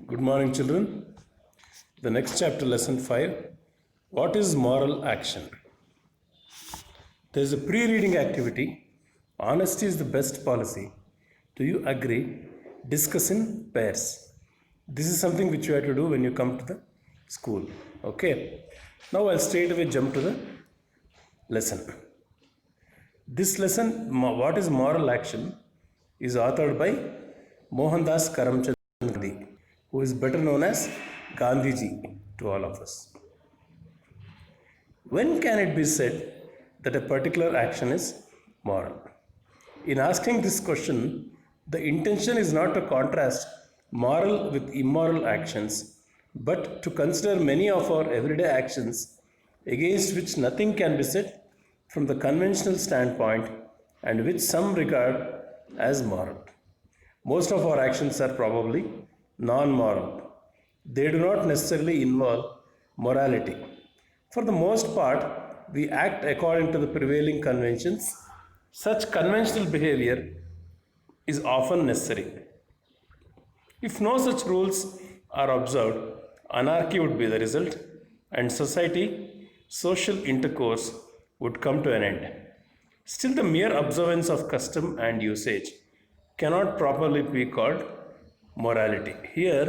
Good morning, children. The next chapter, lesson 5. What is moral action? There is a pre reading activity. Honesty is the best policy. Do you agree? Discuss in pairs. This is something which you have to do when you come to the school. Okay. Now I'll straight away jump to the lesson. This lesson, What is Moral Action, is authored by Mohandas Karamchand Gandhi, who is better known as Gandhiji to all of us. When can it be said that a particular action is moral? In asking this question, the intention is not to contrast moral with immoral actions, but to consider many of our everyday actions against which nothing can be said from the conventional standpoint and which some regard as moral. Most of our actions are probably non-moral. They do not necessarily involve morality. For the most part, we act according to the prevailing conventions. Such conventional behavior is often necessary. If no such rules are observed, anarchy would be the result, and social intercourse would come to an end. Still, the mere observance of custom and usage cannot properly be called morality. Here,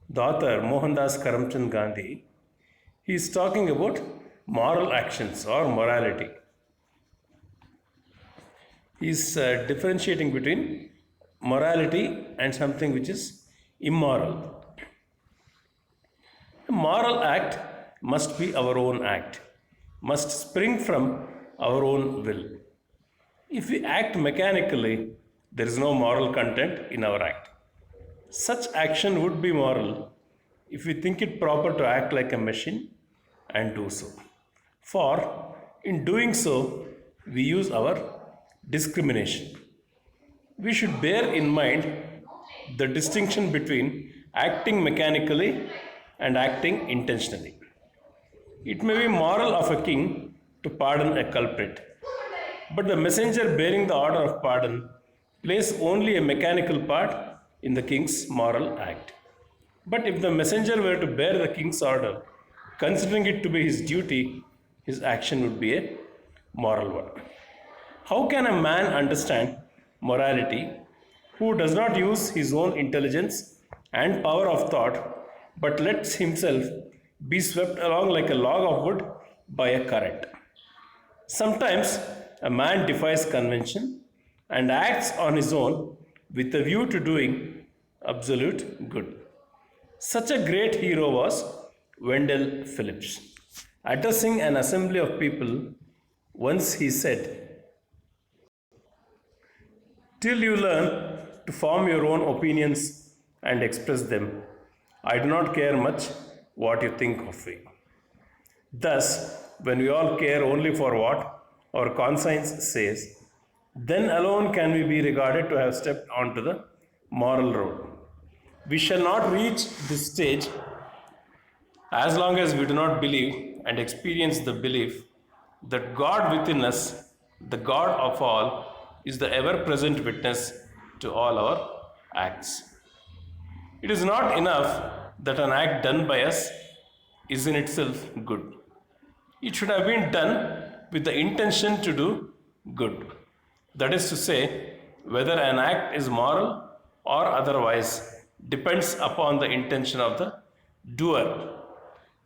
the author Mohandas Karamchand Gandhi, he is talking about moral actions or morality. He is differentiating between morality and something which is immoral. A moral act must be our own act, must spring from our own will. If we act mechanically, there is no moral content in our act. Such action would be moral if we think it proper to act like a machine and do so. For in doing so, we use our discrimination. We should bear in mind the distinction between acting mechanically and acting intentionally. It may be moral of a king to pardon a culprit, but the messenger bearing the order of pardon plays only a mechanical part in the king's moral act. But if the messenger were to bear the king's order, considering it to be his duty, his action would be a moral one. How can a man understand morality who does not use his own intelligence and power of thought, but lets himself be swept along like a log of wood by a current? Sometimes a man defies convention and acts on his own with a view to doing absolute good. Such a great hero was Wendell Phillips. Addressing an assembly of people, once he said, "Till you learn to form your own opinions and express them, I do not care much what you think of me." Thus, when we all care only for what our conscience says, then alone can we be regarded to have stepped onto the moral road. We shall not reach this stage as long as we do not believe and experience the belief that God within us, the God of all, is the ever-present witness to all our acts. It is not enough that an act done by us is in itself good. It should have been done with the intention to do good. That is to say, whether an act is moral or otherwise depends upon the intention of the doer.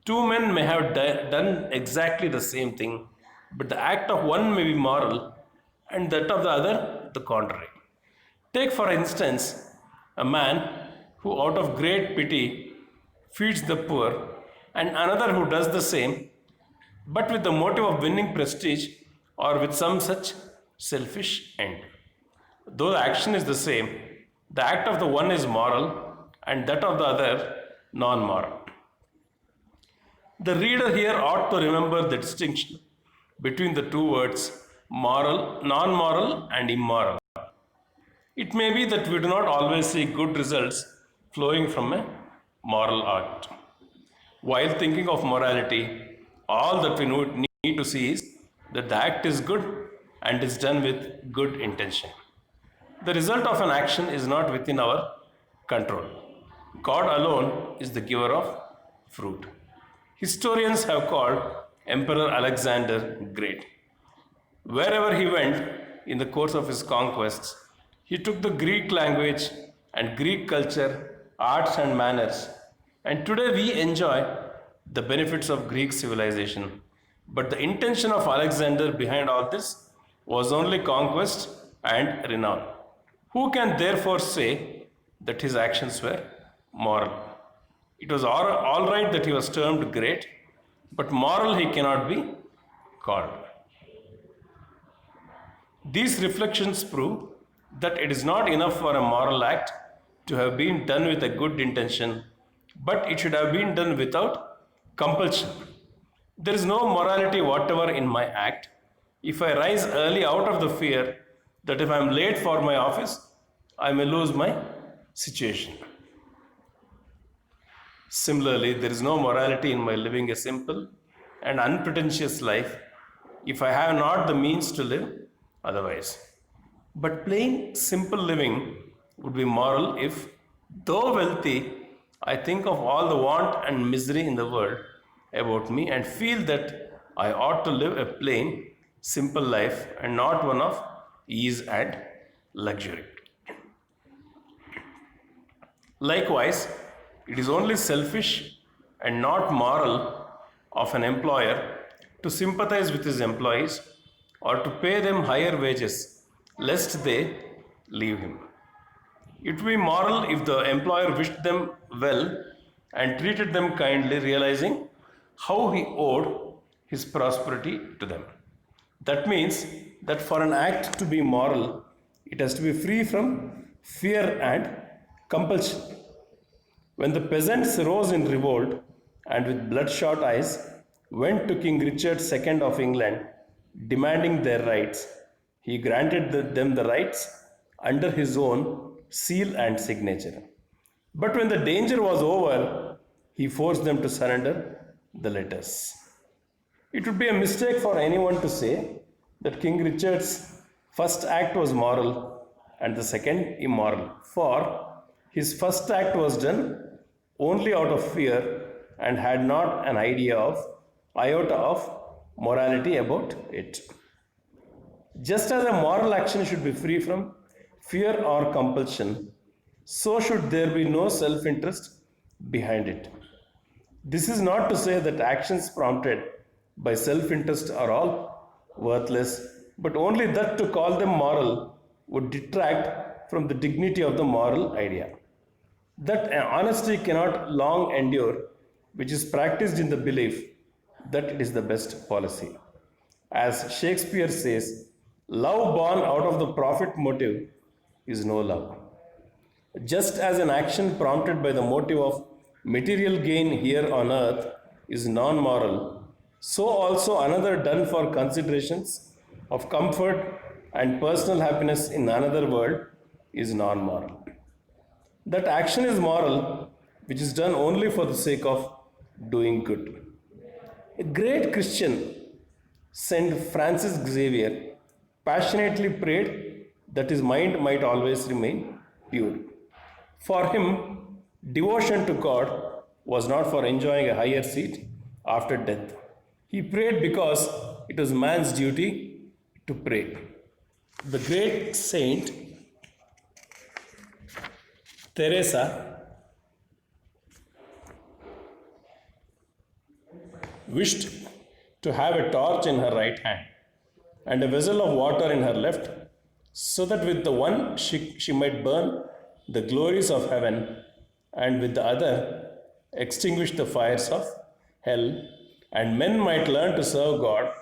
Two men may have done exactly the same thing, but the act of one may be moral and that of the other the contrary. Take for instance a man who out of great pity feeds the poor, and another who does the same but with the motive of winning prestige or with some such selfish end. Though the action is the same, the act of the one is moral and that of the other non-moral. The reader here ought to remember the distinction between the two words moral, non-moral and immoral. It may be that we do not always see good results flowing from a moral act. While thinking of morality, all that we need to see is that the act is good and is done with good intention. The result of an action is not within our control. God alone is the giver of fruit. Historians have called Emperor Alexander Great. Wherever he went in the course of his conquests, he took the Greek language and Greek culture, arts and manners, and today we enjoy the benefits of Greek civilization. But the intention of Alexander behind all this was only conquest and renown. Who can therefore say that his actions were moral? It was all right that he was termed great, but moral he cannot be called. These reflections prove that it is not enough for a moral act to have been done with a good intention, but it should have been done without compulsion. There is no morality whatever in my act if I rise early out of the fear that if I am late for my office, I may lose my situation. Similarly, there is no morality in my living a simple and unpretentious life if I have not the means to live otherwise. But plain, simple living would be moral if, though wealthy, I think of all the want and misery in the world about me and feel that I ought to live a plain, simple life and not one of ease and luxury. Likewise, it is only selfish and not moral of an employer to sympathize with his employees or to pay them higher wages lest they leave him. It would be moral if the employer wished them well and treated them kindly, realizing how he owed his prosperity to them. That means that for an act to be moral, it has to be free from fear and compulsion. When the peasants rose in revolt and with bloodshot eyes went to King Richard II of England demanding their rights, he granted them the rights under his own seal and signature. But when the danger was over, he forced them to surrender the letters. It would be a mistake for anyone to say that King Richard's first act was moral and the second immoral, for his first act was done only out of fear and had not an idea of iota of morality about it. Just as a moral action should be free from fear or compulsion, so should there be no self-interest behind it. This is not to say that actions prompted by self-interest are all worthless, but only that to call them moral would detract from the dignity of the moral idea. That honesty cannot long endure, which is practiced in the belief that it is the best policy. As Shakespeare says, love born out of the profit motive is no love. Just as an action prompted by the motive of material gain here on earth is non-moral, so also another done for considerations of comfort and personal happiness in another world is non-moral. That action is moral which is done only for the sake of doing good. A great Christian, Saint Francis Xavier, passionately prayed that his mind might always remain pure. For him, devotion to God was not for enjoying a higher seat after death. He prayed because it was man's duty to pray. The great saint Teresa wished to have a torch in her right hand and a vessel of water in her left, so that with the one she might burn the glories of heaven, and with the other extinguish the fires of hell, and men might learn to serve God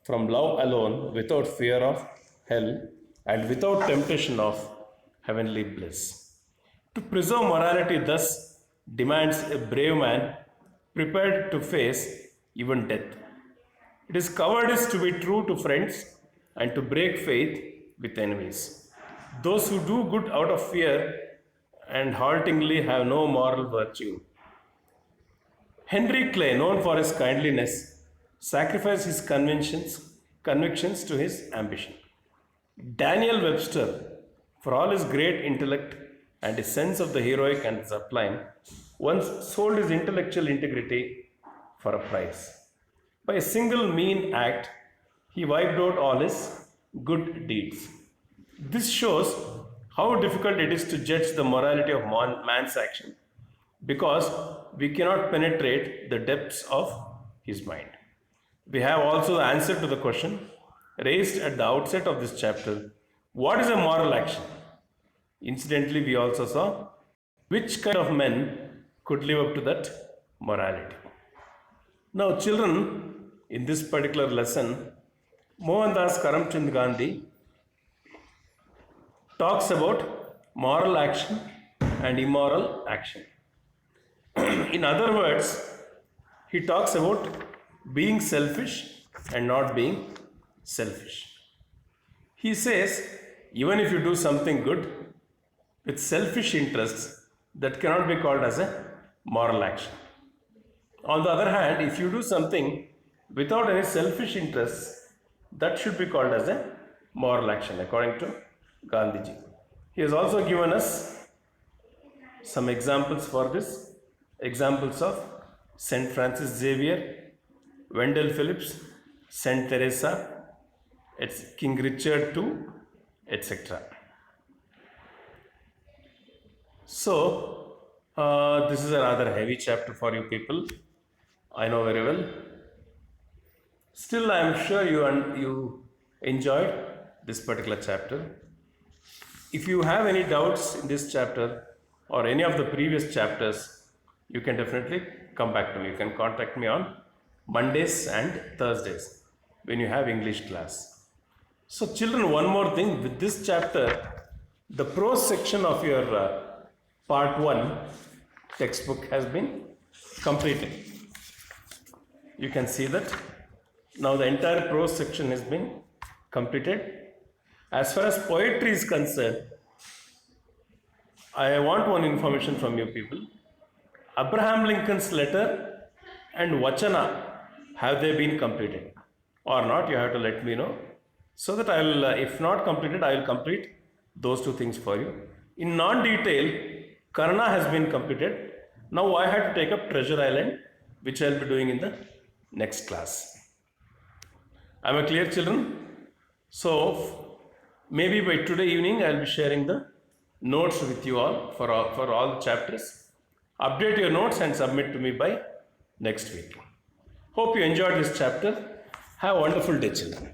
from love alone, without fear of hell, and without temptation of heavenly bliss. To preserve morality thus demands a brave man prepared to face even death. It is cowardice to be true to friends and to break faith with enemies. Those who do good out of fear and haltingly have no moral virtue. Henry Clay, known for his kindliness, sacrificed his convictions to his ambition. Daniel Webster, for all his great intellect, and his sense of the heroic and sublime, once sold his intellectual integrity for a price. By a single mean act, he wiped out all his good deeds. This shows how difficult it is to judge the morality of man's action because we cannot penetrate the depths of his mind. We have also the answer to the question raised at the outset of this chapter: what is a moral action? Incidentally, we also saw which kind of men could live up to that morality. Now, children, in this particular lesson, Mohandas Karamchand Gandhi talks about moral action and immoral action. In other words, he talks about being selfish and not being selfish. He says, even if you do something good with selfish interests, that cannot be called as a moral action. On the other hand, if you do something without any selfish interests, that should be called as a moral action, according to Gandhiji. He has also given us some examples for this. Examples of St. Francis Xavier, Wendell Phillips, St. Teresa, King Richard II, etc. So, this is a rather heavy chapter for you people, I know very well. Still, I am sure you enjoyed this particular chapter. If you have any doubts in this chapter or any of the previous chapters, you can definitely come back to me. You can contact me on Mondays and Thursdays when you have English class. So children, one more thing, with this chapter, the prose section of your part 1 textbook has been completed. You can see that now the entire prose section has been completed. As far as poetry is concerned, I want one information from you people. Abraham Lincoln's letter and Vachana, have they been completed or not? You have to let me know, so that I will, if not completed, I will complete those two things for you. In non-detail, Karna has been completed. Now I have to take up Treasure Island, which I will be doing in the next class. Am I clear, children? So maybe by today evening I will be sharing the notes with you all for all the chapters. Update your notes and submit to me by next week. Hope you enjoyed this chapter. Have a wonderful day, children.